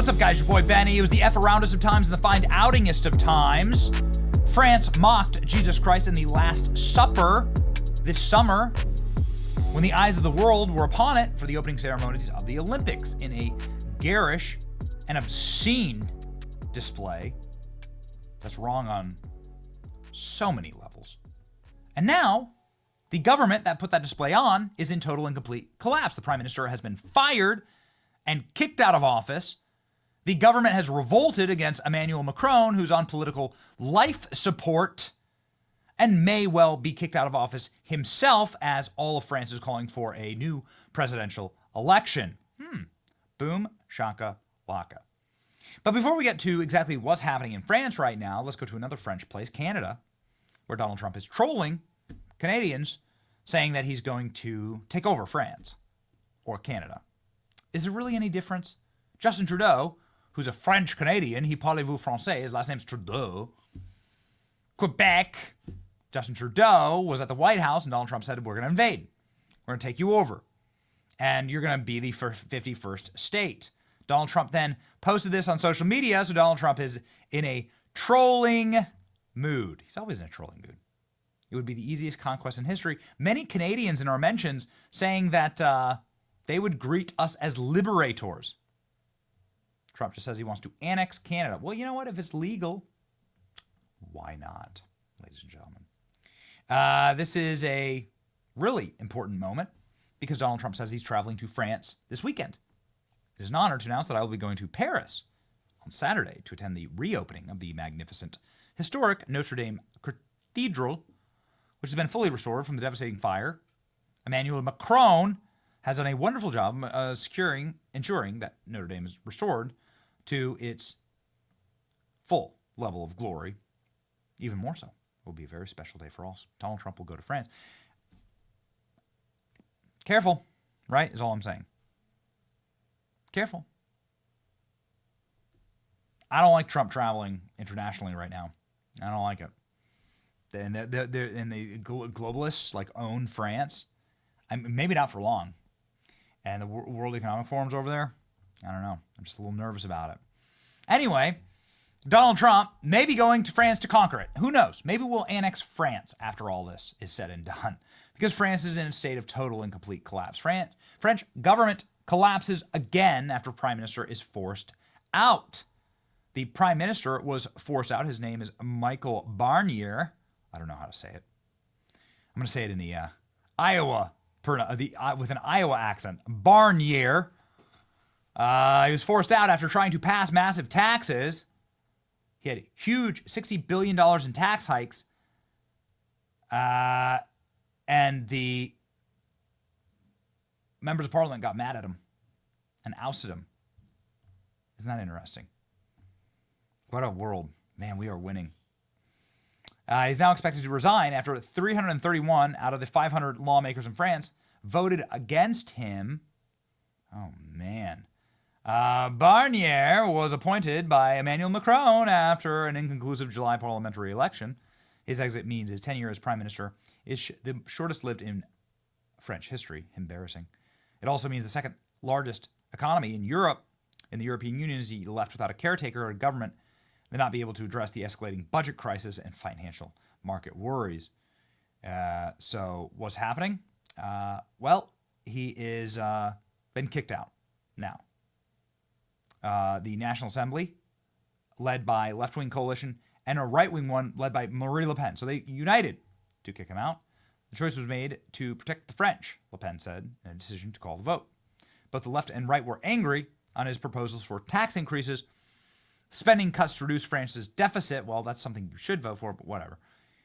What's up, guys? Your boy Benny. It was the F aroundest of times and the find outingest of times. France mocked Jesus Christ in the Last Supper this summer when the eyes of the world were upon it for the opening ceremonies of the Olympics in a garish and obscene display that's wrong on so many levels. And now, the government that put that display on is in total and complete collapse. The prime minister has been fired and kicked out of office. The government has revolted against Emmanuel Macron, who's on political life support and may well be kicked out of office himself, as all of France is calling for a new presidential election. Boom, shaka, laka. But before we get to exactly what's happening in France right now, let's go to another French place, Canada, where Donald Trump is trolling Canadians, saying that he's going to take over France or Canada. Is there really any difference? Justin Trudeau, who's a French Canadian, he parlez-vous français, his last name's Trudeau. Quebec. Justin Trudeau was at the White House and Donald Trump said, we're going to invade. We're going to take you over. And you're going to be the 51st state. Donald Trump then posted this on social media, so Donald Trump is in a trolling mood. He's always in a trolling mood. It would be the easiest conquest in history. Many Canadians in our mentions saying that they would greet us as liberators. Trump just says he wants to annex Canada. Well, you know what? If it's legal, why not, ladies and gentlemen? This is a really important moment because Donald Trump says he's traveling to France this weekend. It is an honor to announce that I will be going to Paris on Saturday to attend the reopening of the magnificent, historic Notre Dame Cathedral, which has been fully restored from the devastating fire. Emmanuel Macron has done a wonderful job ensuring that Notre Dame is restored to its full level of glory, even more so. It will be a very special day for us. Donald Trump will go to France. Careful, right, is all I'm saying. Careful. I don't like Trump traveling internationally right now. I don't like it. And the globalists like own France. Maybe not for long. And the World Economic Forum's over there. I don't know. I'm just a little nervous about it. Anyway, Donald Trump may be going to France to conquer it. Who knows? Maybe we'll annex France after all this is said and done. Because France is in a state of total and complete collapse. French government collapses again after Prime Minister is forced out. The Prime Minister was forced out. His name is Michael Barnier. I don't know how to say it. I'm going to say it in the Iowa, with an Iowa accent. Barnier. He was forced out after trying to pass massive taxes. He had huge $60 billion in tax hikes. And the members of parliament got mad at him and ousted him. Isn't that interesting? What a world. Man, we are winning. He's now expected to resign after 331 out of the 500 lawmakers in France voted against him. Oh, man. Barnier was appointed by Emmanuel Macron after an inconclusive July parliamentary election. His exit means his tenure as prime minister is the shortest lived in French history. Embarrassing. It also means the second largest economy in Europe, in the European Union, is left without a caretaker or a government that not be able to address the escalating budget crisis and financial market worries. So what's happening? Well, he is been kicked out now. The National Assembly, led by left-wing coalition, and a right-wing one led by Marine Le Pen. So they united to kick him out. The choice was made to protect the French, Le Pen said, in a decision to call the vote. Both the left and right were angry on his proposals for tax increases, spending cuts to reduce France's deficit. Well, that's something you should vote for, but whatever.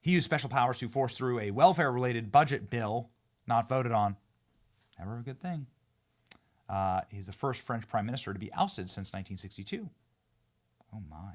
He used special powers to force through a welfare-related budget bill not voted on. Never a good thing. He's the first French prime minister to be ousted since 1962. Oh, my.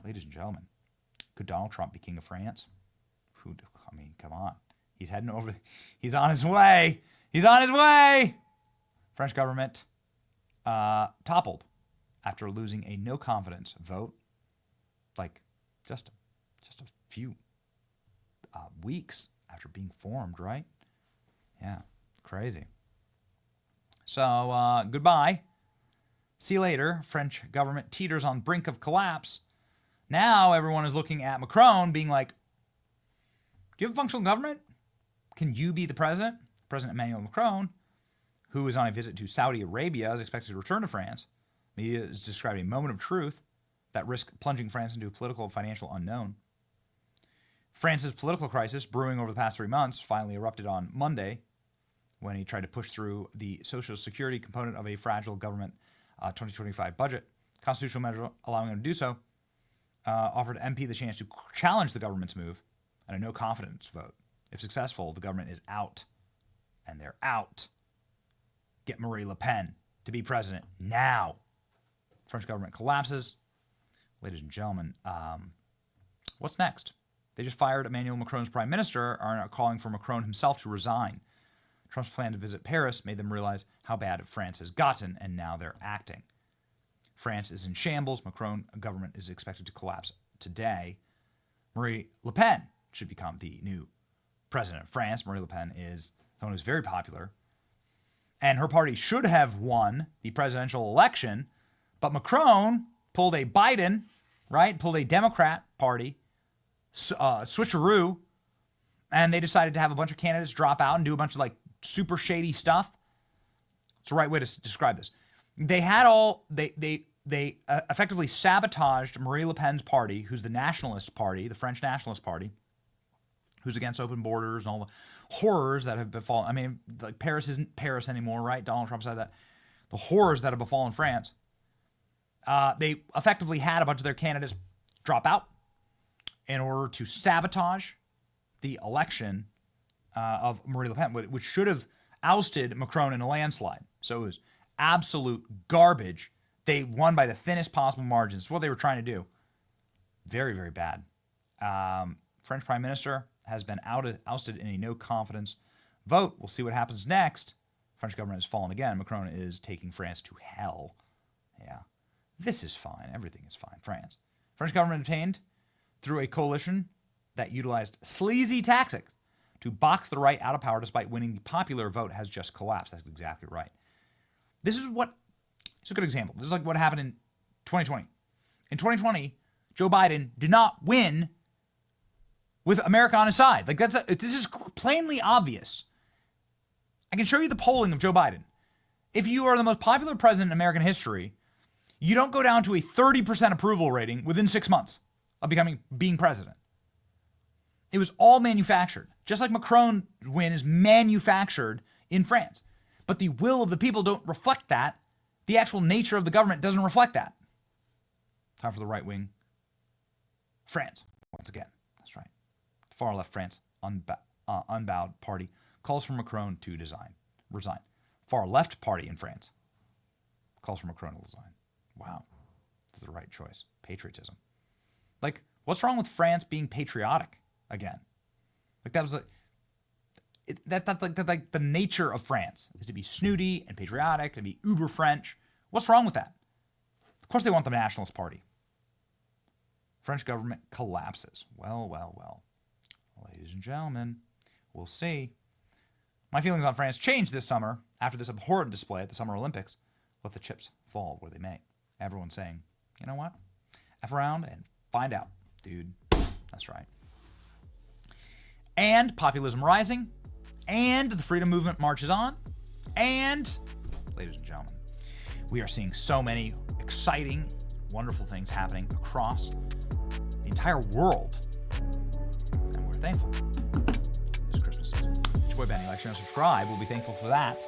Ladies and gentlemen, could Donald Trump be king of France? I mean, come on. He's heading over. He's on his way. He's on his way. French government toppled after losing a no confidence vote, like just a few weeks after being formed, right? Yeah, crazy. So goodbye, See you later. French government teeters on brink of collapse. Now everyone is looking at Macron being like, do you have a functional government? Can you be the president? President Emmanuel Macron, who is on a visit to Saudi Arabia, is expected to return to France. Media is describing a moment of truth that risks plunging France into a political and financial unknown. France's political crisis, brewing over the past 3 months, finally erupted on Monday when he tried to push through the social security component of a fragile government 2025 budget. Constitutional measure allowing him to do so offered MP the chance to challenge the government's move and a no confidence vote. If successful, the government is out, and they're out. Get Marine Le Pen to be president now. French government collapses. Ladies and gentlemen, what's next? They just fired Emmanuel Macron's prime minister, are now calling for Macron himself to resign. Trump's plan to visit Paris made them realize how bad France has gotten, and now they're acting. France is in shambles. Macron government is expected to collapse today. Marine Le Pen should become the new president of France. Marine Le Pen is someone who's very popular, and her party should have won the presidential election, but Macron pulled a Biden, right? Pulled a Democrat party, switcheroo, and they decided to have a bunch of candidates drop out and do a bunch of like super shady stuff. It's the right way to describe this. They effectively sabotaged Marine Le Pen's party, who's the Nationalist party, the French Nationalist party, who's against open borders and all the horrors that have befallen. I mean, like Paris isn't Paris anymore, right? Donald Trump said that. The horrors that have befallen France. They effectively had a bunch of their candidates drop out in order to sabotage the election of Marine Le Pen, which should have ousted Macron in a landslide. So it was absolute garbage. They won by the thinnest possible margins. It's what they were trying to do. Very, very bad. French Prime Minister has been ousted in a no-confidence vote. We'll see what happens next. French government has fallen again. Macron is taking France to hell. Yeah. This is fine. Everything is fine. France. French government obtained through a coalition that utilized sleazy tactics to box the right out of power despite winning the popular vote has just collapsed. That's exactly right. This is a good example. This is like what happened in 2020. In 2020, Joe Biden did not win with America on his side. Like this is plainly obvious. I can show you the polling of Joe Biden. If you are the most popular president in American history, you don't go down to a 30% approval rating within 6 months of being president. It was all manufactured. Just like Macron's win is manufactured in France. But the will of the people don't reflect that. The actual nature of the government doesn't reflect that. Time for the right wing. France, once again. That's right. Far left France, unbowed party, calls for Macron to resign. Far left party in France calls for Macron to resign. Wow. This is the right choice. Patriotism. Like, what's wrong with France being patriotic again? Like, that was that's like the nature of France is to be snooty and patriotic and be uber French. What's wrong with that? Of course they want the Nationalist Party. French government collapses. Well. Ladies and gentlemen, we'll see. My feelings on France changed this summer after this abhorrent display at the Summer Olympics. Let the chips fall where they may. Everyone's saying, you know what? F around and find out, dude. That's right. And populism rising. And the freedom movement marches on. And, ladies and gentlemen, we are seeing so many exciting, wonderful things happening across the entire world. And we're thankful this Christmas season. It's your boy Benny. Like, share, and subscribe. We'll be thankful for that.